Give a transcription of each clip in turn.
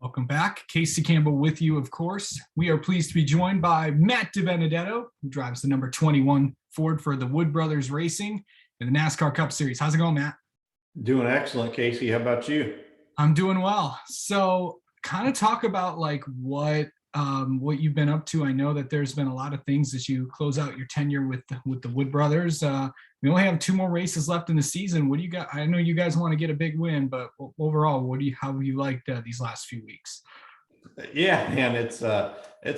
Welcome back. Casey Campbell with you, of course. We are pleased to be joined by Matt Dibenedetto, who drives the number 21 Ford for the Wood Brothers Racing in the NASCAR Cup Series. How's it going, Matt? Doing excellent, Casey. How about you? I'm doing well. So kind of talk about like what you've been up to. I know that there's been a lot of things as you close out your tenure with the Wood Brothers. We only have two more races left in the season. What do you got? I know you guys want to get a big win, but overall, how have you liked these last few weeks? Yeah, man, it's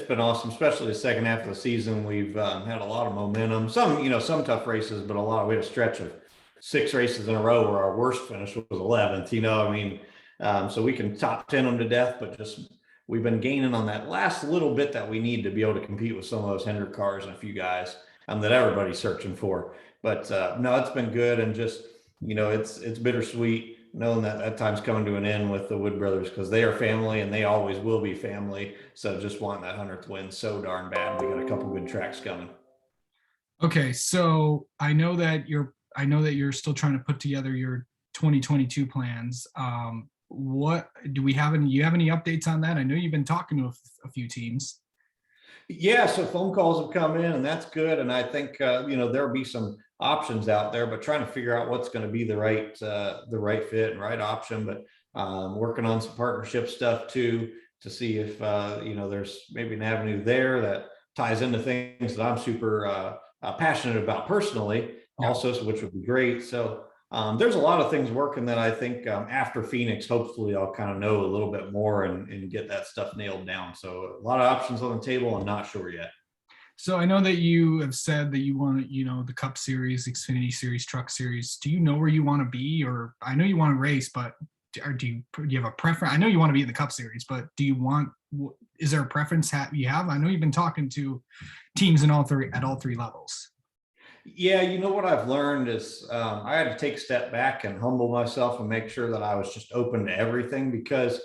been awesome, especially the second half of the season. We've had a lot of momentum. Some tough races, but we had a stretch of 6 races in a row where our worst finish was 11th. So we can top 10 them to death, but just we've been gaining on that last little bit that we need to be able to compete with some of those Hendrick cars and a few guys that everybody's searching for. But no, it's been good, and just it's bittersweet knowing that time's coming to an end with the Wood Brothers, because they are family and they always will be family. So just wanting that 100th win so darn bad. We got a couple good tracks coming. Okay, so I know that you're still trying to put together your 2022 plans. What do we have any? You have any updates on that? I know you've been talking to a few teams. Yeah, so phone calls have come in, and that's good. And I think there'll be some options out there, but trying to figure out what's going to be the right fit and right option. But working on some partnership stuff too, to see if there's maybe an avenue there that ties into things that I'm super passionate about personally, Yeah. also, which would be great. So there's a lot of things working that I think after Phoenix, hopefully I'll kind of know a little bit more and get that stuff nailed down. So a lot of options on the table. I'm not sure yet. So I know that you have said that you want, the Cup Series, Xfinity Series, Truck Series. Do you know where you want to be? Or I know you want to race, but do you have a preference? I know you want to be in the Cup Series, but is there a preference you have? I know you've been talking to teams at all three levels. Yeah, what I've learned is I had to take a step back and humble myself and make sure that I was just open to everything, because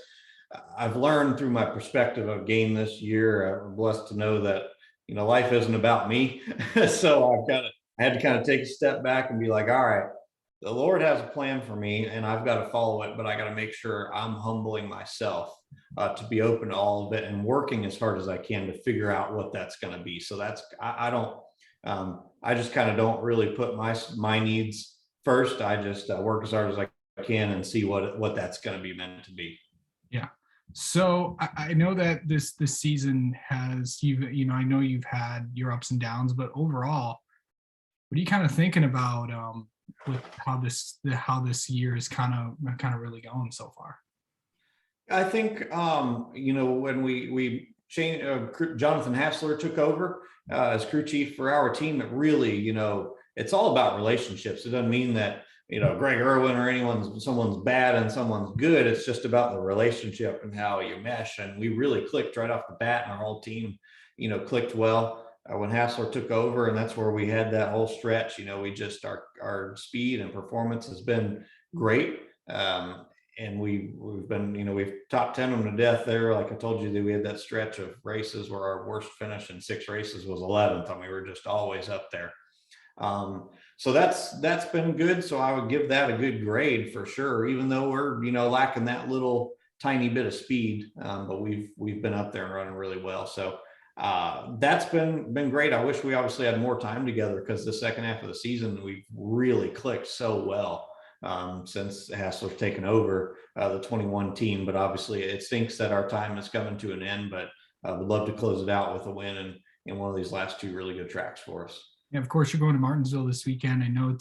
I've learned through my perspective of game this year. I'm blessed to know that life isn't about me. So I had to kind of take a step back and be like, all right, the Lord has a plan for me and I've got to follow it, but I got to make sure I'm humbling myself to be open to all of it and working as hard as I can to figure out what that's going to be. So I don't. I just kind of don't really put my needs first. I just work as hard as I can and see what that's going to be meant to be. Yeah. So I know that this season I know you've had your ups and downs, but overall, what are you kind of thinking about with how this year is kind of really going so far? I think when we changed, Jonathan Hassler took over as crew chief for our team. It really, it's all about relationships. It doesn't mean that Greg Irwin or someone's bad and someone's good. It's just about the relationship and how you mesh. And we really clicked right off the bat, and our whole team clicked well when Hassler took over, and that's where we had that whole stretch. We just our speed and performance has been great. And we've been, we've top 10 them to death there. Like I told you, that we had that stretch of races where our worst finish in 6 races was 11th, and we were just always up there. So that's been good. So I would give that a good grade for sure, even though we're lacking that little tiny bit of speed. But we've been up there and running really well. So that's been great. I wish we obviously had more time together, because the second half of the season we've really clicked so well since Hassler's taken over the 21 team. But obviously it stinks that our time is coming to an end, but we'd love to close it out with a win in one of these last 2 really good tracks for us. Yeah, of course, you're going to Martinsville this weekend. I know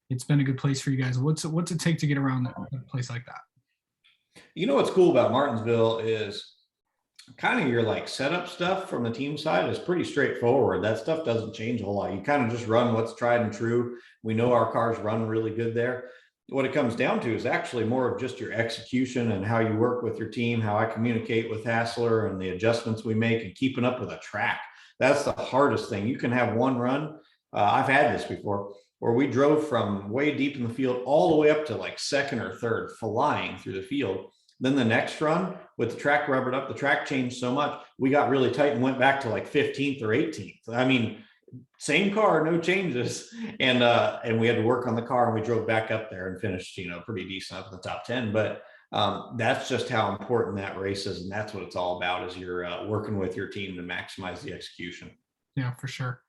it's been a good place for you guys. What's it take to get around a place like that? What's cool about Martinsville is kind of your setup stuff from the team side is pretty straightforward. That stuff doesn't change a whole lot. You kind of just run what's tried and true. We know our cars run really good there. What it comes down to is actually more of just your execution and how you work with your team, how I communicate with Hassler and the adjustments we make and keeping up with a track. That's the hardest thing. You can have one run. I've had this before where we drove from way deep in the field all the way up to second or third, flying through the field. Then the next run with the track rubbered up, the track changed so much, we got really tight and went back to 15th or 18th. I mean, same car, no changes. And we had to work on the car, and we drove back up there and finished, pretty decent up in the top 10. But That's just how important that race is, and that's what it's all about. Is you're working with your team to maximize the execution. Yeah, for sure.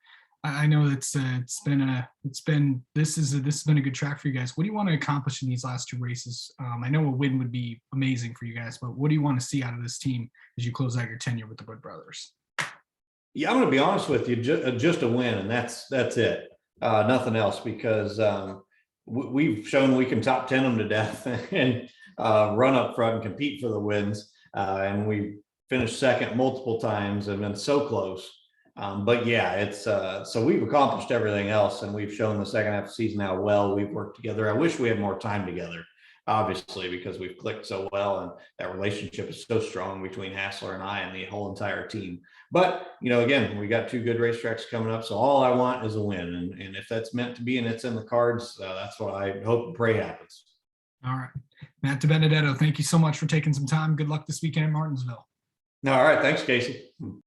I know this has been a good track for you guys. What do you want to accomplish in these last two races? I know a win would be amazing for you guys, but what do you want to see out of this team as you close out your tenure with the Wood Brothers? Yeah, I'm going to be honest with you, just a win, and that's it. Nothing else, because we've shown we can top 10 them to death and run up front and compete for the wins. And we finished second multiple times and been so close. But yeah, it's so we've accomplished everything else, and we've shown the second half of the season how well we've worked together. I wish we had more time together, obviously, because we've clicked so well, and that relationship is so strong between Hassler and I and the whole entire team. But again, we got two good racetracks coming up, so all I want is a win, and if that's meant to be and it's in the cards, that's what I hope and pray happens. All right, Matt Dibenedetto, thank you so much for taking some time. Good luck this weekend in Martinsville. All right, thanks, Casey.